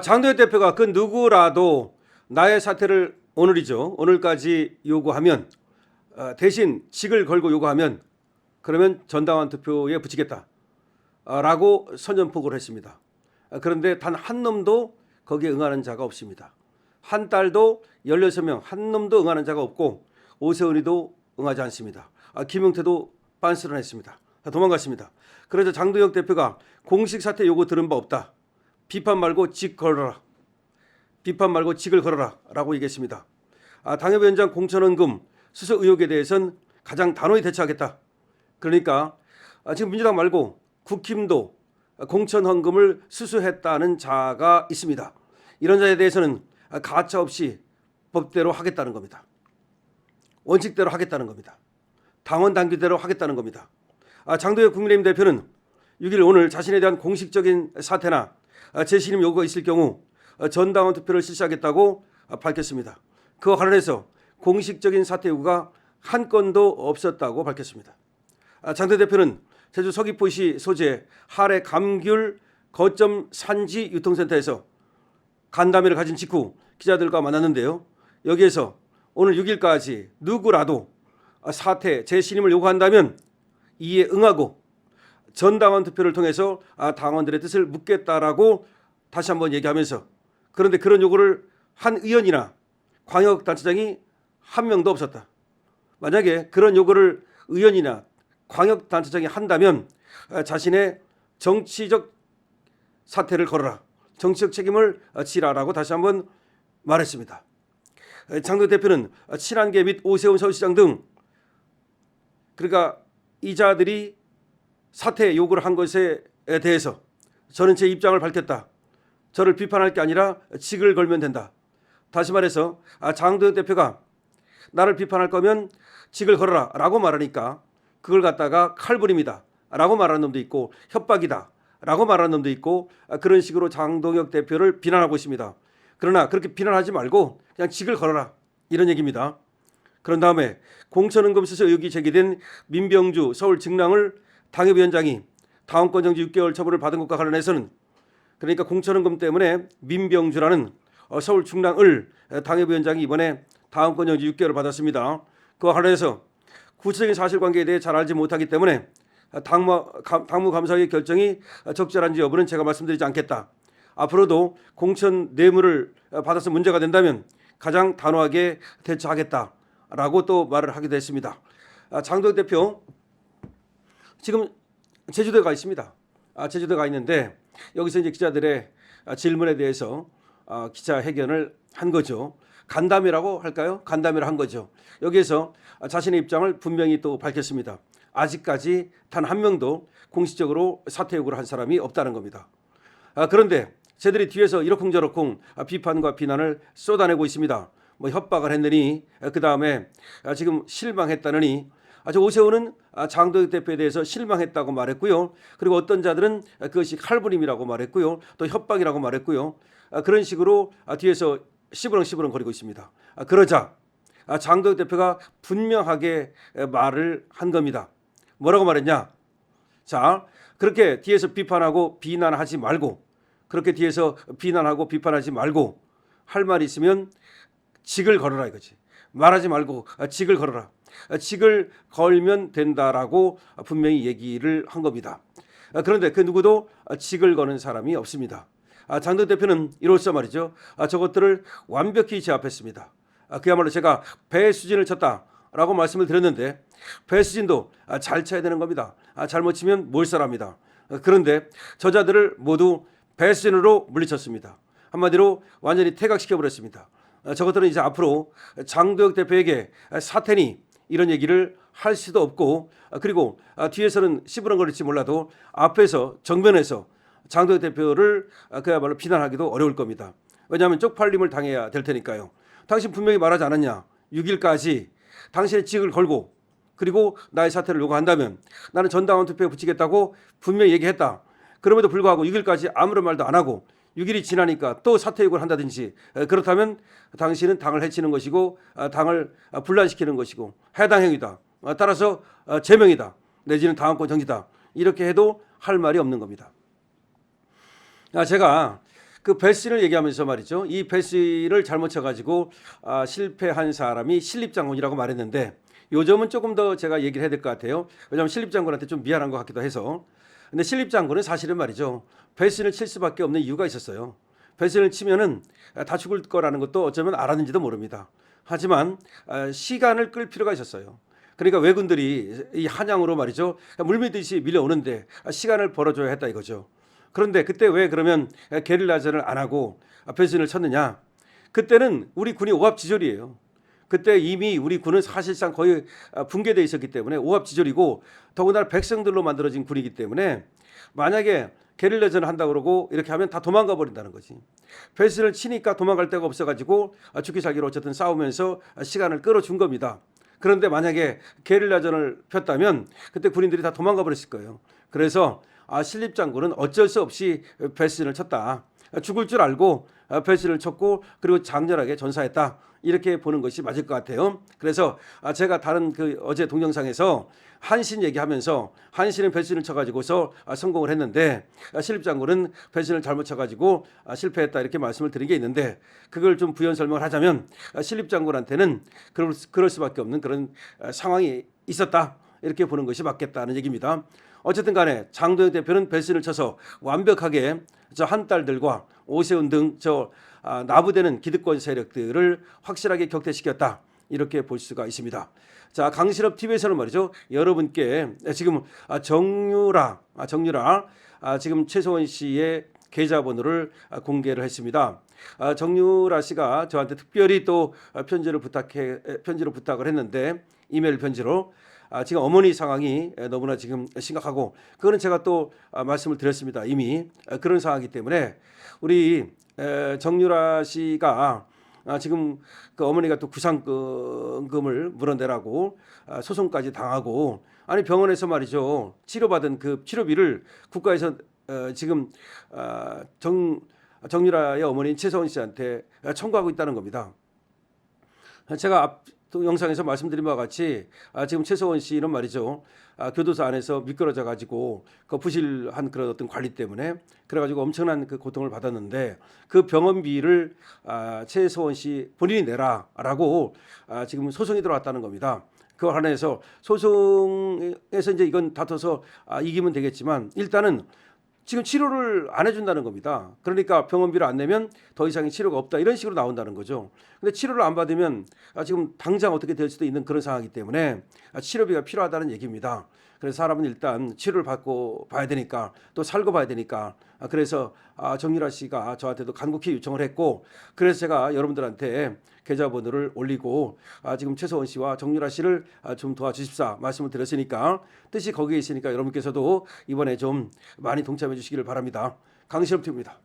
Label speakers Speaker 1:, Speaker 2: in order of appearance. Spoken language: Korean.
Speaker 1: 장도혁 대표가 그 누구라도 나의 사퇴를 오늘까지 요구하면 대신 직을 걸고 요구하면 그러면 전당원 투표에 붙이겠다 라고 선전포고를 했습니다. 그런데 단 한 놈도 거기에 응하는 자가 없습니다. 한 달도 16명 한 놈도 응하는 자가 없고 오세훈이도 응하지 않습니다. 김용태도 빤스런 했습니다. 도망갔습니다. 그래서 장도혁 대표가 공식 사퇴 요구 들은 바 없다. 비판 말고 직 걸어라. 비판 말고 직을 걸어라 라고 얘기했습니다. 당협위원장 공천원금 수수 의혹에 대해서는 가장 단호히 대처하겠다. 그러니까 지금 민주당 말고 국힘도 공천헌금을 수수했다는 자가 있습니다. 이런 자에 대해서는 가차 없이 법대로 하겠다는 겁니다. 원칙대로 하겠다는 겁니다. 당원 당규대로 하겠다는 겁니다. 장도혁 국민의힘 대표는 6일 오늘 자신에 대한 공식적인 사퇴나 재신임 요구가 있을 경우 전당원 투표를 실시하겠다고 밝혔습니다. 그와 관련해서 공식적인 사퇴 요구가 한 건도 없었다고 밝혔습니다. 장도혁 대표는 제주 서귀포시 소재 하래 감귤 거점 산지 유통센터에서 간담회를 가진 직후 기자들과 만났는데요. 여기에서 오늘 6일까지 누구라도 사퇴 재신임을 요구한다면 이에 응하고 전당원 투표를 통해서 당원들의 뜻을 묻겠다라고 다시 한번 얘기하면서, 그런데 그런 요구를 한 의원이나 광역단체장이 한 명도 없었다. 만약에 그런 요구를 의원이나 광역단체장이 한다면 자신의 정치적 사퇴를 걸어라. 정치적 책임을 지라라고 다시 한번 말했습니다. 장도혁 대표는 친한계 및 오세훈 서울시장 등 그러니까 이자들이 사퇴 요구를 한 것에 대해서 저는 제 입장을 밝혔다. 저를 비판할 게 아니라 직을 걸면 된다. 다시 말해서 장도혁 대표가 나를 비판할 거면 직을 걸어라 라고 말하니까 그걸 갖다가 칼부림이다 라고 말하는 놈도 있고 협박이다 라고 말하는 놈도 있고 그런 식으로 장도혁 대표를 비난하고 있습니다. 그러나 그렇게 비난하지 말고 그냥 직을 걸어라 이런 얘기입니다. 그런 다음에 공천헌금 수수 의혹이 제기된 민병주 서울 직랑을 당협위원장이 당원권 정지 6개월 처분을 받은 것과 관련해서는, 그러니까 공천헌금 때문에 민병주라는 서울 충랑을 당협위원장이 이번에 당원권 정지 6개월을 받았습니다. 그와 관련해서 구체적인 사실관계에 대해 잘 알지 못하기 때문에 당무감사의 결정이 적절한지 여부는 제가 말씀드리지 않겠다. 앞으로도 공천 뇌물을 받아서 문제가 된다면 가장 단호하게 대처하겠다라고 또 말을 하기도 했습니다. 장도혁 대표 지금 제주도에 가 있습니다. 제주도에 가 있는데 여기서 이제 기자들의 질문에 대해서 기자회견을 한 거죠. 간담회라고 할까요? 간담회를 한 거죠. 여기에서 자신의 입장을 분명히 또 밝혔습니다. 아직까지 단 한 명도 공식적으로 사퇴 요구를 한 사람이 없다는 겁니다. 그런데 쟤들이 뒤에서 이러쿵저러쿵 비판과 비난을 쏟아내고 있습니다. 뭐 협박을 했느니, 그 다음에 지금 실망했다느니, 저 오세훈은 장도혁 대표에 대해서 실망했다고 말했고요. 그리고 어떤 자들은 그것이 칼부림이라고 말했고요. 또 협박이라고 말했고요. 그런 식으로 뒤에서 시부렁시부렁 거리고 있습니다. 그러자 장도혁 대표가 분명하게 말을 한 겁니다. 뭐라고 말했냐? 자, 그렇게 뒤에서 비판하고 비난하지 말고, 그렇게 뒤에서 비난하고 비판하지 말고 할 말이 있으면 직을 걸어라 이거지. 말하지 말고 직을 걸어라. 직을 걸면 된다라고 분명히 얘기를 한 겁니다. 그런데 그 누구도 직을 거는 사람이 없습니다. 장도혁 대표는 이로써 말이죠. 저것들을 완벽히 제압했습니다. 그야말로 제가 배수진을 쳤다라고 말씀을 드렸는데 배수진도 잘 쳐야 되는 겁니다. 잘못 치면 몰살합니다. 그런데 저자들을 모두 배수진으로 물리쳤습니다. 한마디로 완전히 퇴각시켜버렸습니다. 저것들은 이제 앞으로 장도혁 대표에게 사퇴니 이런 얘기를 할 수도 없고, 그리고 뒤에서는 시부렁거릴지 몰라도 앞에서 정면에서 장도혁 대표를 그야말로 비난하기도 어려울 겁니다. 왜냐하면 쪽팔림을 당해야 될 테니까요. 당신 분명히 말하지 않았냐? 6일까지 당신의 직을 걸고 그리고 나의 사퇴를 요구한다면 나는 전당원 투표에 붙이겠다고 분명히 얘기했다. 그럼에도 불구하고 6일까지 아무런 말도 안 하고 6일이 지나니까 또 사퇴 요구를 한다든지, 그렇다면 당신은 당을 해치는 것이고 당을 분란시키는 것이고 해당 행위다. 따라서 제명이다. 내지는 당원권 정지다. 이렇게 해도 할 말이 없는 겁니다. 제가 그 배신을 얘기하면서 말이죠. 이 배신을 잘못 쳐가지고 실패한 사람이 신립장군이라고 말했는데 요 점은 조금 더 제가 얘기를 해야 될 것 같아요. 왜냐하면 신립장군한테 좀 미안한 것 같기도 해서. 근데 신립장군은 사실은 말이죠. 배신을 칠 수밖에 없는 이유가 있었어요. 배신을 치면은 다 죽을 거라는 것도 어쩌면 알았는지도 모릅니다. 하지만 시간을 끌 필요가 있었어요. 그러니까 왜군들이 이 한양으로 말이죠. 물밀듯이 밀려오는데 시간을 벌어줘야 했다 이거죠. 그런데 그때 왜 그러면 게릴라전을 안 하고 배신을 쳤느냐? 그때는 우리 군이 오합지졸이에요. 그때 이미 우리 군은 사실상 거의 붕괴되어 있었기 때문에 오합지졸이고 더군다나 백성들로 만들어진 군이기 때문에 만약에 게릴라전을 한다고 그러고 이렇게 하면 다 도망가 버린다는 거지. 배신을 치니까 도망갈 데가 없어가지고 죽기 살기로 어쨌든 싸우면서 시간을 끌어준 겁니다. 그런데 만약에 게릴라전을 폈다면 그때 군인들이 다 도망가 버렸을 거예요. 그래서 신립장군은 어쩔 수 없이 배신을 쳤다. 죽을 줄 알고 배신을 쳤고 그리고 장렬하게 전사했다. 이렇게 보는 것이 맞을 것 같아요. 그래서 제가 다른 그 어제 동영상에서 한신 얘기하면서 한신은 배신을 쳐가지고서 성공을 했는데 신립장군은 배신을 잘못 쳐가지고 실패했다 이렇게 말씀을 드린 게 있는데 그걸 좀 부연 설명을 하자면 신립장군한테는 그럴 수밖에 없는 그런 상황이 있었다 이렇게 보는 것이 맞겠다는 얘기입니다. 어쨌든 간에 장도영 대표는 배신을 쳐서 완벽하게 저 한딸들과 오세훈 등 저 나부되는 기득권 세력들을 확실하게 격퇴시켰다 이렇게 볼 수가 있습니다. 자, 강신업 TV에서는 말이죠. 여러분께 지금 정유라 지금 최소원 씨의 계좌번호를 공개를 했습니다. 정유라 씨가 저한테 특별히 또 편지로 부탁을 했는데 이메일 편지로 지금 어머니 상황이 너무나 지금 심각하고 그거는 제가 또 말씀을 드렸습니다. 이미 그런 상황이기 때문에 우리 정유라 씨가 지금 그 어머니가 또 구상금을 물어내라고 소송까지 당하고 아니 병원에서 말이죠 치료받은 그 치료비를 국가에서 지금 정유라의 어머니인 최서원 씨한테 청구하고 있다는 겁니다. 제가 또 영상에서 말씀드린 바와 같이 지금 최서원 씨는 말이죠 교도소 안에서 미끄러져 가지고 그 부실한 그런 어떤 관리 때문에 그래가지고 엄청난 그 고통을 받았는데 그 병원비를 최서원 씨 본인이 내라라고 지금 소송이 들어왔다는 겁니다. 그거 하나에서 소송에서 이제 이건 다퉈서 이기면 되겠지만 일단은 지금 치료를 안 해준다는 겁니다. 그러니까 병원비를 안 내면 더 이상의 치료가 없다 이런 식으로 나온다는 거죠. 근데 치료를 안 받으면 지금 당장 어떻게 될 수도 있는 그런 상황이기 때문에 치료비가 필요하다는 얘기입니다. 그래서 사람은 일단 치료를 받고 봐야 되니까 또 살고 봐야 되니까 그래서 정유라 씨가 저한테도 간곡히 요청을 했고 그래서 제가 여러분들한테 계좌번호를 올리고 지금 최서원 씨와 정유라 씨를 좀 도와주십사 말씀을 드렸으니까 뜻이 거기에 있으니까 여러분께서도 이번에 좀 많이 동참해 주시기를 바랍니다. 강신업 TV입니다.